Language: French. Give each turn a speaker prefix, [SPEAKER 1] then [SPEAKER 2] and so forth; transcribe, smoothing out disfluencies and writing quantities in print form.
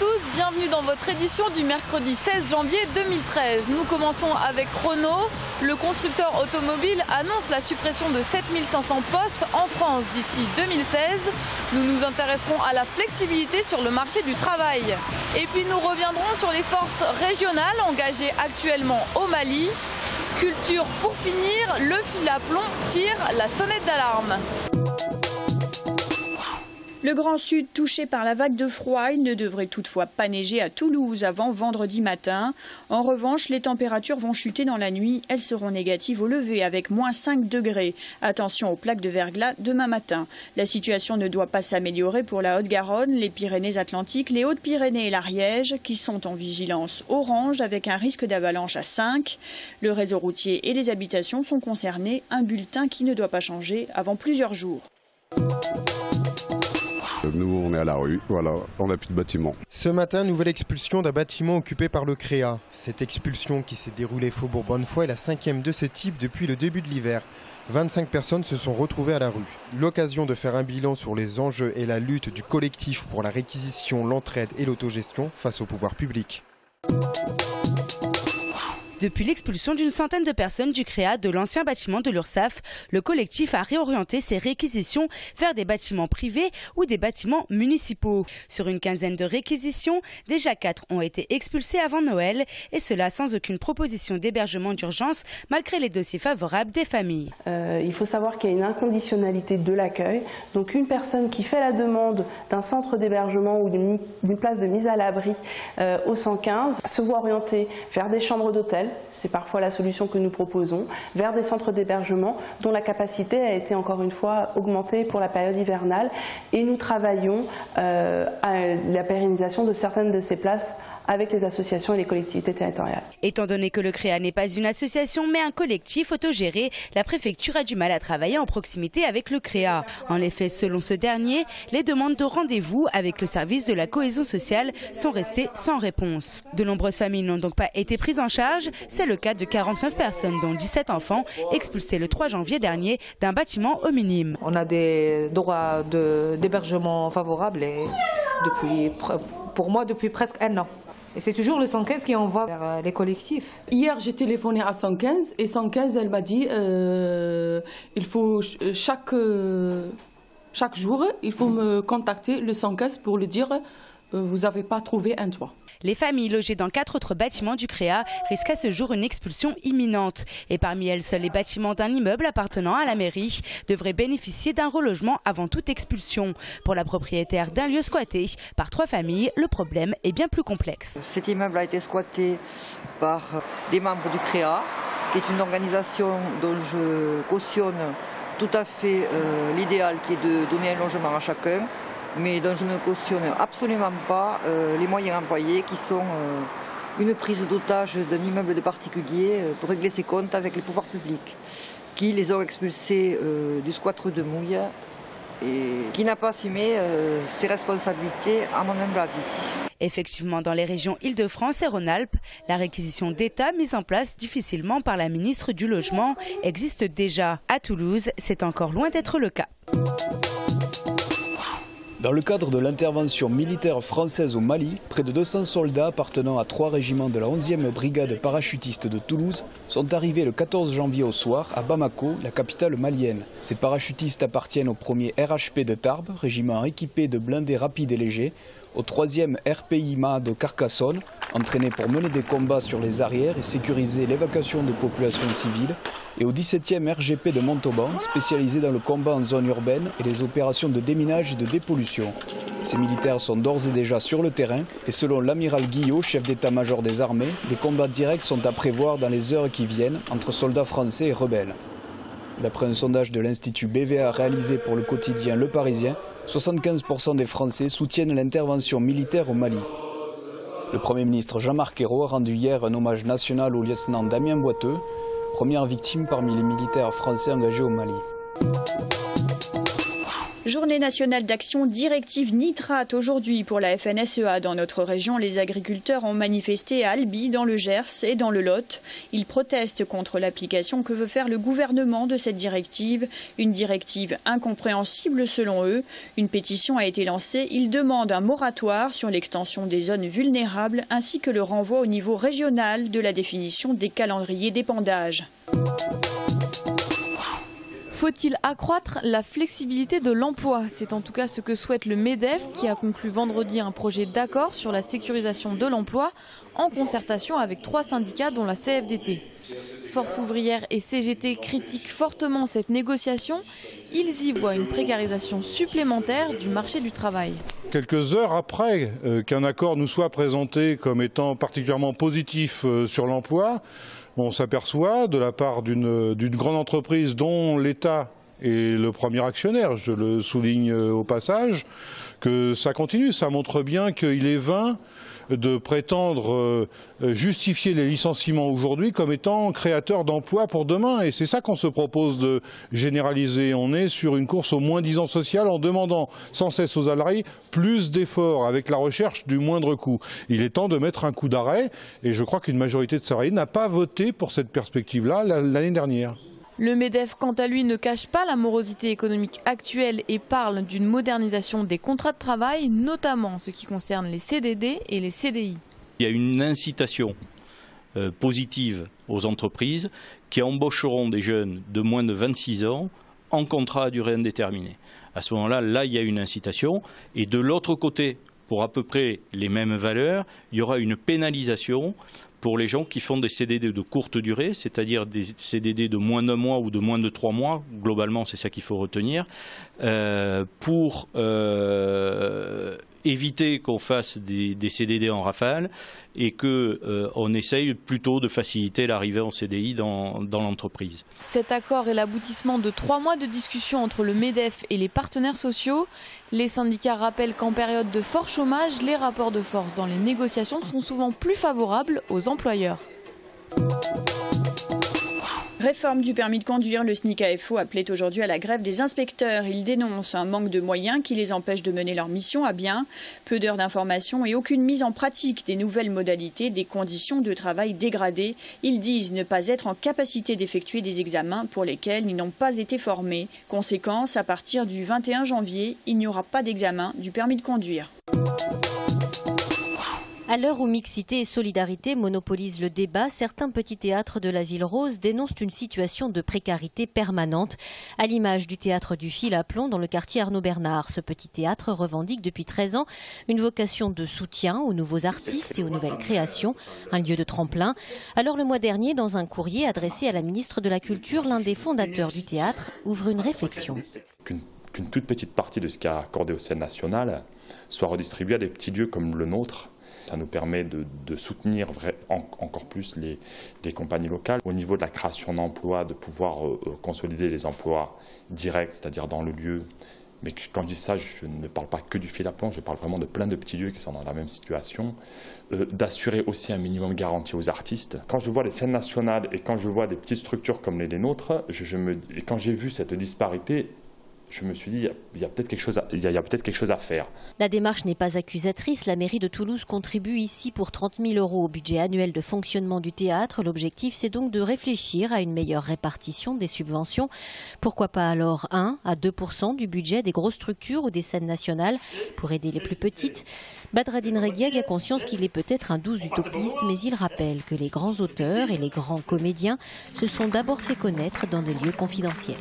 [SPEAKER 1] tous, bienvenue dans votre édition du mercredi 16 janvier 2013. Nous commençons avec Renault. Le constructeur automobile annonce la suppression de 7500 postes en France d'ici 2016. Nous nous intéresserons à la flexibilité sur le marché du travail. Et puis nous reviendrons sur les forces régionales engagées actuellement au Mali. Culture pour finir, le fil à plomb tire la sonnette d'alarme.
[SPEAKER 2] Le Grand Sud touché par la vague de froid, il ne devrait toutefois pas neiger à Toulouse avant vendredi matin. En revanche, les températures vont chuter dans la nuit. Elles seront négatives au lever avec moins 5 degrés. Attention aux plaques de verglas demain matin. La situation ne doit pas s'améliorer pour la Haute-Garonne, les Pyrénées-Atlantiques, les Hautes-Pyrénées et l'Ariège qui sont en vigilance orange avec un risque d'avalanche à 5. Le réseau routier et les habitations sont concernés. Un bulletin qui ne doit pas changer avant plusieurs jours.
[SPEAKER 3] Nous, on est à la rue, voilà, on n'a plus de bâtiment.
[SPEAKER 4] Ce matin, nouvelle expulsion d'un bâtiment occupé par le CREA. Cette expulsion qui s'est déroulée faubourg Bonnefoy est la 5e de ce type depuis le début de l'hiver. 25 personnes se sont retrouvées à la rue. L'occasion de faire un bilan sur les enjeux et la lutte du collectif pour la réquisition, l'entraide et l'autogestion face au pouvoir public.
[SPEAKER 5] Depuis l'expulsion d'une centaine de personnes du CREA de l'ancien bâtiment de l'URSSAF, le collectif a réorienté ses réquisitions vers des bâtiments privés ou des bâtiments municipaux. Sur une quinzaine de réquisitions, déjà 4 ont été expulsés avant Noël et cela sans aucune proposition d'hébergement d'urgence malgré les dossiers favorables des familles.
[SPEAKER 6] Il faut savoir qu'il y a une inconditionnalité de l'accueil. Donc une personne qui fait la demande d'un centre d'hébergement ou d'une place de mise à l'abri au 115 se voit orientée vers des chambres d'hôtel. C'est parfois la solution que nous proposons, vers des centres d'hébergement dont la capacité a été encore une fois augmentée pour la période hivernale. Et nous travaillons à la pérennisation de certaines de ces places avec les associations et les collectivités territoriales.
[SPEAKER 5] Étant donné que le CREA n'est pas une association mais un collectif autogéré, la préfecture a du mal à travailler en proximité avec le CREA. En effet, selon ce dernier, les demandes de rendez-vous avec le service de la cohésion sociale sont restées sans réponse. De nombreuses familles n'ont donc pas été prises en charge. C'est le cas de 49 personnes, dont 17 enfants, expulsés le 3 janvier dernier d'un bâtiment au minime.
[SPEAKER 7] On a des droits d'hébergement favorables et pour moi depuis presque 1 an. Et c'est toujours le 115 qui envoie vers les collectifs.
[SPEAKER 8] Hier, j'ai téléphoné à 115 et 115, elle m'a dit il faut chaque jour, il faut me contacter le 115 pour lui dire vous n'avez pas trouvé un toit.
[SPEAKER 5] Les familles logées dans 4 autres bâtiments du CREA risquent à ce jour une expulsion imminente. Et parmi elles, seuls les bâtiments d'un immeuble appartenant à la mairie devraient bénéficier d'un relogement avant toute expulsion. Pour la propriétaire d'un lieu squatté par 3 familles, le problème est bien plus complexe.
[SPEAKER 9] Cet immeuble a été squatté par des membres du CREA, qui est une organisation dont je cautionne tout à fait l'idéal qui est de donner un logement à chacun, mais dont je ne cautionne absolument pas les moyens employés qui sont une prise d'otage d'un immeuble de particulier pour régler ses comptes avec les pouvoirs publics, qui les ont expulsés du squat de Mouille et qui n'a pas assumé ses responsabilités à mon humble avis.
[SPEAKER 5] Effectivement, dans les régions Île-de-France et Rhône-Alpes, la réquisition d'État mise en place difficilement par la ministre du Logement existe déjà. À Toulouse, c'est encore loin d'être le cas.
[SPEAKER 10] Dans le cadre de l'intervention militaire française au Mali, près de 200 soldats appartenant à 3 régiments de la 11e brigade parachutiste de Toulouse sont arrivés le 14 janvier au soir à Bamako, la capitale malienne. Ces parachutistes appartiennent au 1er RHP de Tarbes, régiment équipé de blindés rapides et légers, au 3e RPIMA de Carcassonne, entraîné pour mener des combats sur les arrières et sécuriser l'évacuation de populations civiles, et au 17e RGP de Montauban, spécialisé dans le combat en zone urbaine et les opérations de déminage et de dépollution. Ces militaires sont d'ores et déjà sur le terrain et selon l'amiral Guillot, chef d'état-major des armées, des combats directs sont à prévoir dans les heures qui viennent entre soldats français et rebelles. D'après un sondage de l'Institut BVA réalisé pour le quotidien Le Parisien, 75% des Français soutiennent l'intervention militaire au Mali. Le Premier ministre Jean-Marc Ayrault a rendu hier un hommage national au lieutenant Damien Boiteux, première victime parmi les militaires français engagés au Mali.
[SPEAKER 2] Journée nationale d'action directive nitrate aujourd'hui pour la FNSEA. Dans notre région, les agriculteurs ont manifesté à Albi, dans le Gers et dans le Lot. Ils protestent contre l'application que veut faire le gouvernement de cette directive. Une directive incompréhensible selon eux. Une pétition a été lancée. Ils demandent un moratoire sur l'extension des zones vulnérables ainsi que le renvoi au niveau régional de la définition des calendriers d'épandage.
[SPEAKER 1] Faut-il accroître la flexibilité de l'emploi? C'est en tout cas ce que souhaite le MEDEF qui a conclu vendredi un projet d'accord sur la sécurisation de l'emploi en concertation avec 3 syndicats dont la CFDT. Force ouvrière et CGT critiquent fortement cette négociation. Ils y voient une précarisation supplémentaire du marché du travail.
[SPEAKER 11] Quelques heures après qu'un accord nous soit présenté comme étant particulièrement positif sur l'emploi, on s'aperçoit de la part d'une grande entreprise dont l'État est le premier actionnaire, je le souligne au passage, que ça continue. Ça montre bien qu'il est vain de prétendre justifier les licenciements aujourd'hui comme étant créateurs d'emplois pour demain. Et c'est ça qu'on se propose de généraliser. On est sur une course au moins-disant social en demandant sans cesse aux salariés plus d'efforts avec la recherche du moindre coût. Il est temps de mettre un coup d'arrêt et je crois qu'une majorité de salariés n'a pas voté pour cette perspective-là l'année dernière.
[SPEAKER 1] Le MEDEF, quant à lui, ne cache pas la morosité économique actuelle et parle d'une modernisation des contrats de travail, notamment en ce qui concerne les CDD et les CDI.
[SPEAKER 12] Il y a une incitation positive aux entreprises qui embaucheront des jeunes de moins de 26 ans en contrat à durée indéterminée. À ce moment-là, il y a une incitation. Et de l'autre côté, pour à peu près les mêmes valeurs, il y aura une pénalisation pour les gens qui font des CDD de courte durée, c'est-à-dire des CDD de moins d'1 mois ou de moins de 3 mois, globalement c'est ça qu'il faut retenir, pour éviter qu'on fasse des CDD en rafale et qu'on essaye plutôt de faciliter l'arrivée en CDI dans l'entreprise.
[SPEAKER 1] Cet accord est l'aboutissement de 3 mois de discussion entre le MEDEF et les partenaires sociaux. Les syndicats rappellent qu'en période de fort chômage, les rapports de force dans les négociations sont souvent plus favorables aux employeurs.
[SPEAKER 2] Réforme du permis de conduire, le SNIC AFO appelait aujourd'hui à la grève des inspecteurs. Ils dénoncent un manque de moyens qui les empêche de mener leur mission à bien. Peu d'heures d'information et aucune mise en pratique des nouvelles modalités, des conditions de travail dégradées. Ils disent ne pas être en capacité d'effectuer des examens pour lesquels ils n'ont pas été formés. Conséquence, à partir du 21 janvier, il n'y aura pas d'examen du permis de conduire.
[SPEAKER 13] À l'heure où mixité et solidarité monopolisent le débat, certains petits théâtres de la Ville Rose dénoncent une situation de précarité permanente, à l'image du théâtre du Fil à Plomb dans le quartier Arnaud-Bernard. Ce petit théâtre revendique depuis 13 ans une vocation de soutien aux nouveaux artistes et aux nouvelles créations, un lieu de tremplin. Alors le mois dernier, dans un courrier adressé à la ministre de la Culture, l'un des fondateurs du théâtre ouvre une réflexion.
[SPEAKER 14] Qu'une toute petite partie de ce qui est accordé aux scènes nationales soit redistribuée à des petits lieux comme le nôtre. Ça nous permet de soutenir encore plus les compagnies locales. Au niveau de la création d'emplois, de pouvoir consolider les emplois directs, c'est-à-dire dans le lieu. Mais quand je dis ça, je ne parle pas que du Fil à Plomb, je parle vraiment de plein de petits lieux qui sont dans la même situation. D'assurer aussi un minimum garanti aux artistes. Quand je vois les scènes nationales et quand je vois des petites structures comme les nôtres, et quand j'ai vu cette disparité, je me suis dit, il y a peut-être quelque chose à faire.
[SPEAKER 13] La démarche n'est pas accusatrice. La mairie de Toulouse contribue ici pour 30 000 € au budget annuel de fonctionnement du théâtre. L'objectif, c'est donc de réfléchir à une meilleure répartition des subventions. Pourquoi pas alors 1 à 2% du budget des grosses structures ou des scènes nationales pour aider les plus petites. Badreddine Reguieg a conscience qu'il est peut-être un doux utopiste, mais il rappelle que les grands auteurs et les grands comédiens se sont d'abord fait connaître dans des lieux confidentiels.